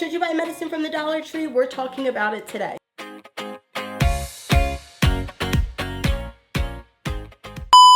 Should you buy medicine from the Dollar Tree? We're talking about it today.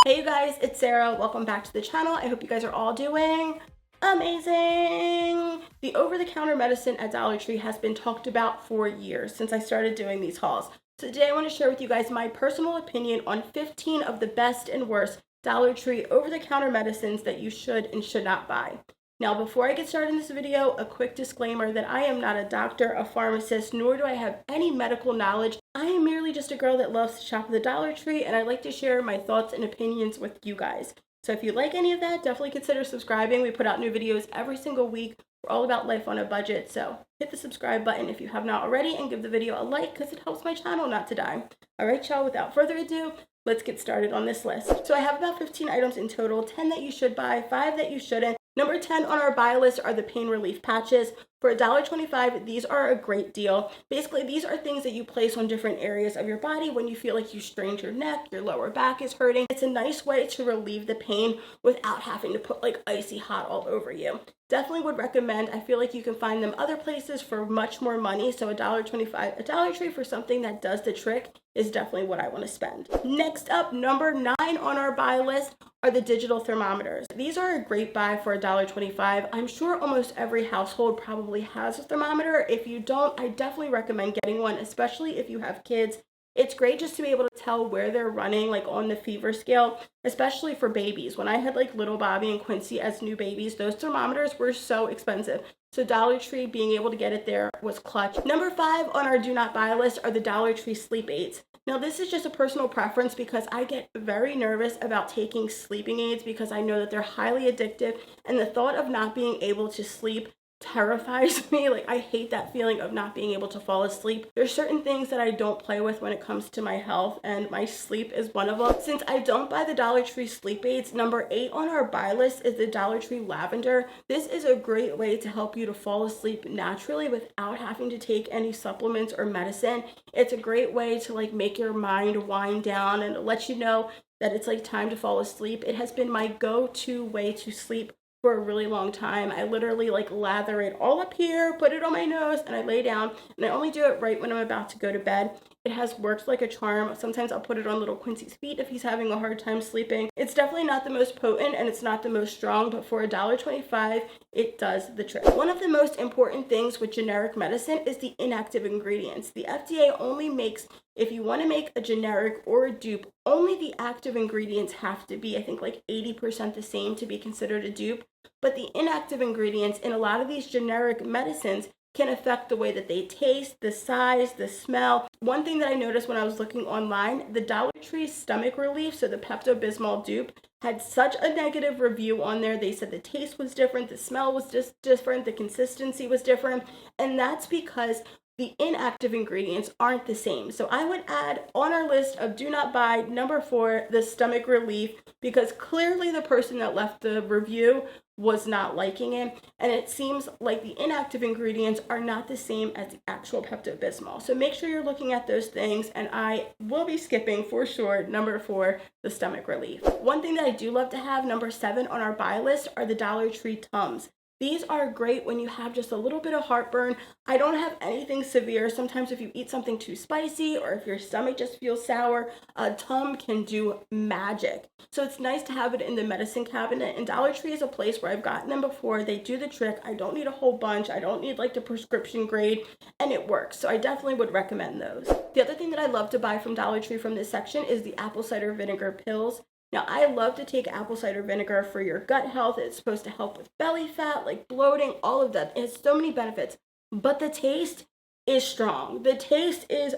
Hey you guys, it's Sarah. Welcome back to the channel. I hope you guys are all doing amazing. The over-the-counter medicine at Dollar Tree has been talked about for years since I started doing these hauls. So today I want to share with you guys my personal opinion on 15 of the best and worst Dollar Tree over-the-counter medicines that you should and should not buy. Now, before I get started in this video, a quick disclaimer that I am not a doctor, a pharmacist, nor do I have any medical knowledge. I am merely just a girl that loves to shop at the Dollar Tree, and I like to share my thoughts and opinions with you guys. So if you like any of that, definitely consider subscribing. We put out new videos every single week. We're all about life on a budget, so hit the subscribe button if you have not already, and give the video a like because it helps my channel not to die. All right, y'all, without further ado, let's get started on this list. So I have about 15 items in total, 10 that you should buy, 5 that you shouldn't. Number 10 on our buy list are the pain relief patches. For $1.25, these are a great deal. Basically, these are things that you place on different areas of your body when you feel like you strained your neck, your lower back is hurting. It's a nice way to relieve the pain without having to put like icy hot all over you. Definitely would recommend. I feel like you can find them other places for much more money. So $1.25 at Dollar Tree for something that does the trick is definitely what I want to spend. Next up, number 9 on our buy list are the digital thermometers. These are a great buy for $1.25. I'm sure almost every household probably has a thermometer. If you don't, I definitely recommend getting one, especially if you have kids. It's great just to be able to tell where they're running, like on the fever scale, especially for babies. When I had like little Bobby and Quincy as new babies, those thermometers were so expensive. So Dollar Tree, being able to get it there was clutch. Number 5 on our do not buy list are the Dollar Tree sleep aids. Now this is just a personal preference because I get very nervous about taking sleeping aids because I know that they're highly addictive, and the thought of not being able to sleep terrifies me. Like, I hate that feeling of not being able to fall asleep. There's certain things that I don't play with when it comes to my health, and my sleep is one of them. Since I don't buy the Dollar Tree sleep aids, number 8 on our buy list is the Dollar Tree Lavender. This is a great way to help you to fall asleep naturally without having to take any supplements or medicine. It's a great way to like make your mind wind down and let you know that it's like time to fall asleep. It has been my go-to way to sleep for a really long time. I literally like lather it all up here, put it on my nose, and I lay down, and I only do it right when I'm about to go to bed. It has worked like a charm. Sometimes I'll put it on little Quincy's feet if he's having a hard time sleeping. It's definitely not the most potent and it's not the most strong, but for $1.25, it does the trick. One of the most important things with generic medicine is the inactive ingredients. The FDA only makes, if you want to make a generic or a dupe, only the active ingredients have to be, I think, like 80% the same to be considered a dupe. But the inactive ingredients in a lot of these generic medicines can affect the way that they taste, the size, the smell. One thing that I noticed when I was looking online, the Dollar Tree stomach relief, so the Pepto-Bismol dupe, had such a negative review on there. They said the taste was different, the smell was just different, the consistency was different, and that's because the inactive ingredients aren't the same. So I would add on our list of do not buy, number 4, the stomach relief, because clearly the person that left the review was not liking it, and it seems like the inactive ingredients are not the same as the actual Pepto-Bismol. So make sure you're looking at those things, and I will be skipping for sure number 4, the stomach relief. One thing that I do love to have, number 7 on our buy list, are the Dollar Tree Tums. These are great when you have just a little bit of heartburn. I don't have anything severe. Sometimes if you eat something too spicy or if your stomach just feels sour, a Tum can do magic. So it's nice to have it in the medicine cabinet, and Dollar Tree is a place where I've gotten them before. They do the trick. I don't need a whole bunch. I don't need like the prescription grade, and it works. So I definitely would recommend those. The other thing that I love to buy from Dollar Tree from this section is the apple cider vinegar pills. Now, I love to take apple cider vinegar for your gut health. It's supposed to help with belly fat, like bloating, all of that. It has so many benefits, but the taste is strong. The taste is,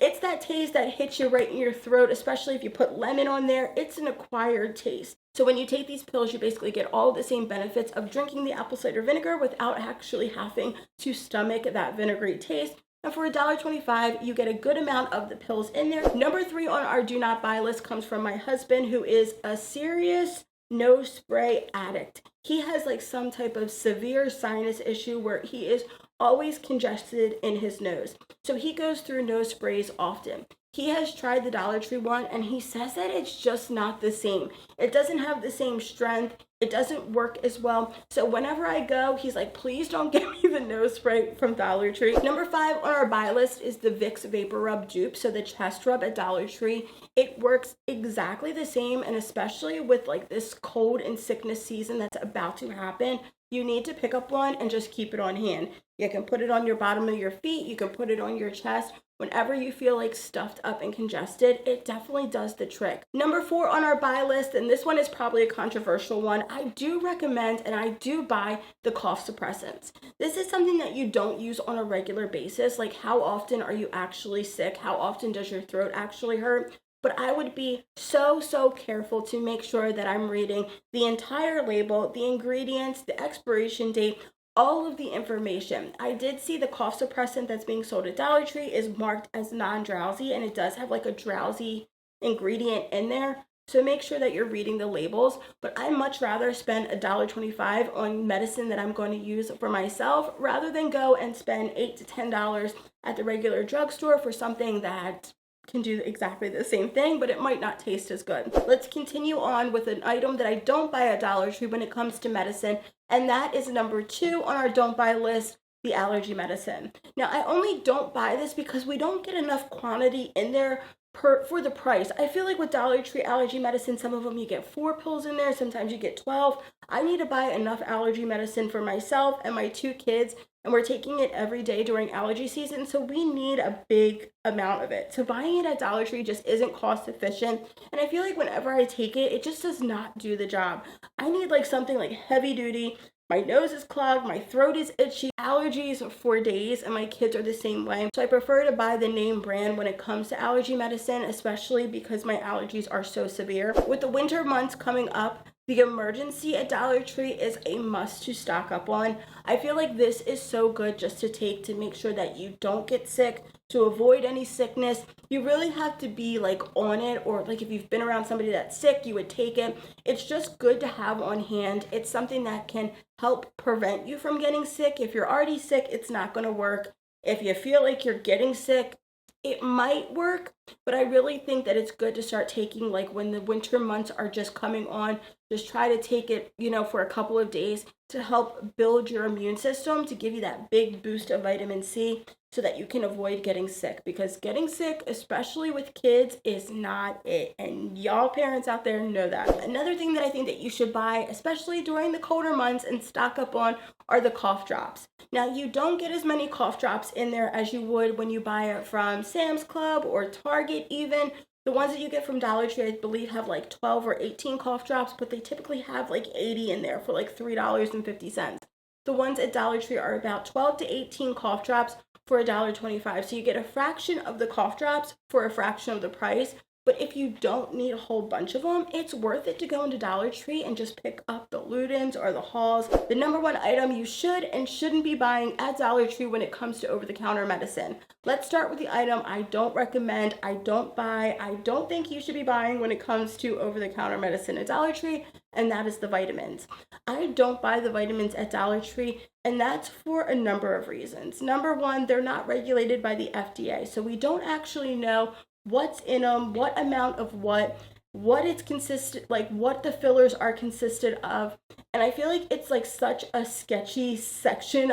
it's that taste that hits you right in your throat, especially if you put lemon on there. It's an acquired taste. So when you take these pills, you basically get all the same benefits of drinking the apple cider vinegar without actually having to stomach that vinegary taste. And for $1.25, you get a good amount of the pills in there. Number 3 on our do not buy list comes from my husband, who is a serious nose spray addict. He has like some type of severe sinus issue where he is always congested in his nose. So he goes through nose sprays often. He has tried the Dollar Tree one and he says that it's just not the same. It doesn't have the same strength. It doesn't work as well. So whenever I go, he's like, please don't get me the nose spray from Dollar Tree. Number 5 on our buy list is the Vicks Vapor Rub dupe. So the chest rub at Dollar Tree. It works exactly the same, and especially with like this cold and sickness season that's about to happen, you need to pick up one and just keep it on hand. You can put it on your bottom of your feet. You can put it on your chest. Whenever you feel like stuffed up and congested, it definitely does the trick. Number 4 on our buy list, and this one is probably a controversial one, I do recommend and I do buy the cough suppressants. This is something that you don't use on a regular basis. Like, how often are you actually sick? How often does your throat actually hurt? But I would be so careful to make sure that I'm reading the entire label, the ingredients, the expiration date, all of the information. I did see the cough suppressant that's being sold at Dollar Tree is marked as non-drowsy, and it does have like a drowsy ingredient in there. So make sure that you're reading the labels. But I much rather spend $1.25 on medicine that I'm going to use for myself rather than go and spend $8 to $10 at the regular drugstore for something that can do exactly the same thing, but it might not taste as good. Let's continue on with an item that I don't buy at Dollar Tree when it comes to medicine, and that is number 2 on our don't buy list, the allergy medicine. Now, I only don't buy this because we don't get enough quantity in there for the price. I feel like with Dollar Tree allergy medicine, some of them you get 4 pills in there, sometimes you get 12. I need to buy enough allergy medicine for myself and my 2 kids, and we're taking it every day during allergy season, so we need a big amount of it. So buying it at Dollar Tree just isn't cost efficient, and I feel like whenever I take it, it just does not do the job. I need like something like heavy duty. My nose is clogged, my throat is itchy, allergies for days, and my kids are the same way. So I prefer to buy the name brand when it comes to allergy medicine, especially because my allergies are so severe. With the winter months coming up, the emergency at Dollar Tree is a must to stock up on. I feel like this is so good just to take to make sure that you don't get sick, to avoid any sickness. You really have to be like on it, or like if you've been around somebody that's sick, you would take it. It's just good to have on hand. It's something that can help prevent you from getting sick. If you're already sick, it's not going to work. If you feel like you're getting sick, it might work, but I really think that it's good to start taking, like when the winter months are just coming on, just try to take it, for a couple of days to help build your immune system, to give you that big boost of vitamin C so that you can avoid getting sick, because getting sick, especially with kids, is not it. And y'all parents out there know that. Another thing that I think that you should buy, especially during the colder months, and stock up on are the cough drops. Now, you don't get as many cough drops in there as you would when you buy it from Sam's Club or Target even. The ones that you get from Dollar Tree, I believe, have like 12 or 18 cough drops, but they typically have like 80 in there for like $3.50. The ones at Dollar Tree are about 12 to 18 cough drops for $1.25. So you get a fraction of the cough drops for a fraction of the price. But if you don't need a whole bunch of them, it's worth it to go into Dollar Tree and just pick up the Ludens or the Halls. The number 1 item you should and shouldn't be buying at Dollar Tree when it comes to over-the-counter medicine. Let's start with the item I don't recommend, I don't buy, I don't think you should be buying when it comes to over-the-counter medicine at Dollar Tree, and that is the vitamins. I don't buy the vitamins at Dollar Tree, and that's for a number of reasons. Number 1, they're not regulated by the FDA, so we don't actually know what's in them, what amount of what it's consistent, like what the fillers are consisted of. And I feel like it's like such a sketchy section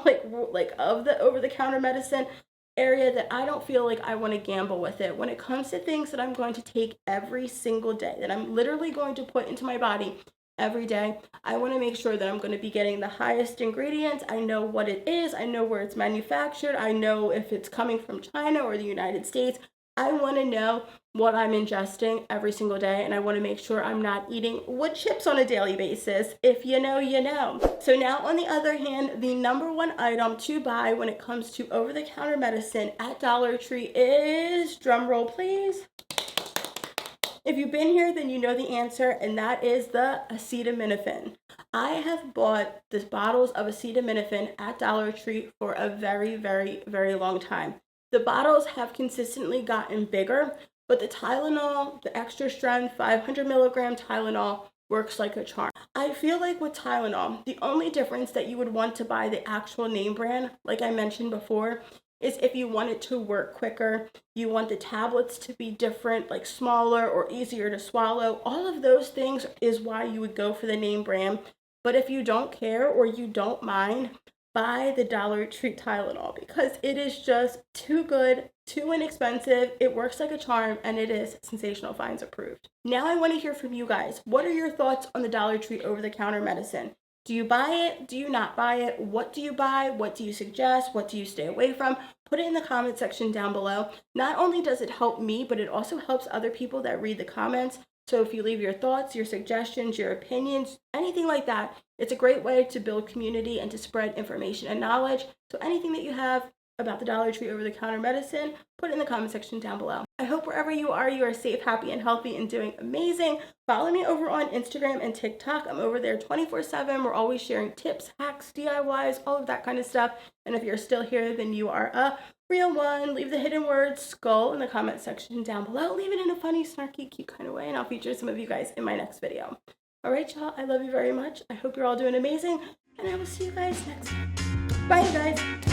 like of the over-the-counter medicine area that I don't feel like I want to gamble with it. When it comes to things that I'm going to take every single day, that I'm literally going to put into my body every day, I want to make sure that I'm going to be getting the highest ingredients. I know what it is. I know where it's manufactured. I know if it's coming from China or the United States. I want to know what I'm ingesting every single day, and I want to make sure I'm not eating wood chips on a daily basis. If you know, you know. So now, on the other hand, the number 1 item to buy when it comes to over-the-counter medicine at Dollar Tree is, drumroll please, if you've been here, then you know the answer, and that is the acetaminophen. I have bought the bottles of acetaminophen at Dollar Tree for a very, very, very long time. The bottles have consistently gotten bigger, but the Tylenol, the extra strength 500 milligram Tylenol, works like a charm. I feel like with Tylenol, the only difference that you would want to buy the actual name brand, like I mentioned before, is if you want it to work quicker, you want the tablets to be different, like smaller or easier to swallow. All of those things is why you would go for the name brand. But if you don't care or you don't mind, buy the Dollar Tree Tylenol because it is just too good, too inexpensive. It works like a charm, and it is Sensational Finds approved. Now I want to hear from you guys. What are your thoughts on the Dollar Tree over-the-counter medicine? Do you buy it? Do you not buy it? What do you buy? What do you suggest? What do you stay away from? Put it in the comment section down below. Not only does it help me, but it also helps other people that read the comments. So if you leave your thoughts, your suggestions, your opinions, anything like that, it's a great way to build community and to spread information and knowledge. So anything that you have about the Dollar Tree over-the-counter medicine, put it in the comment section down below. I hope wherever you are safe, happy, and healthy, and doing amazing. Follow me over on Instagram and TikTok. I'm over there 24/7. We're always sharing tips, hacks, DIYs, all of that kind of stuff. And if you're still here, then you are a real one. Leave the hidden word skull in the comment section down below. Leave it in a funny, snarky, cute kind of way, and I'll feature some of you guys in my next video. All right, y'all, I love you very much. I hope you're all doing amazing, and I will see you guys next time. Bye, you guys.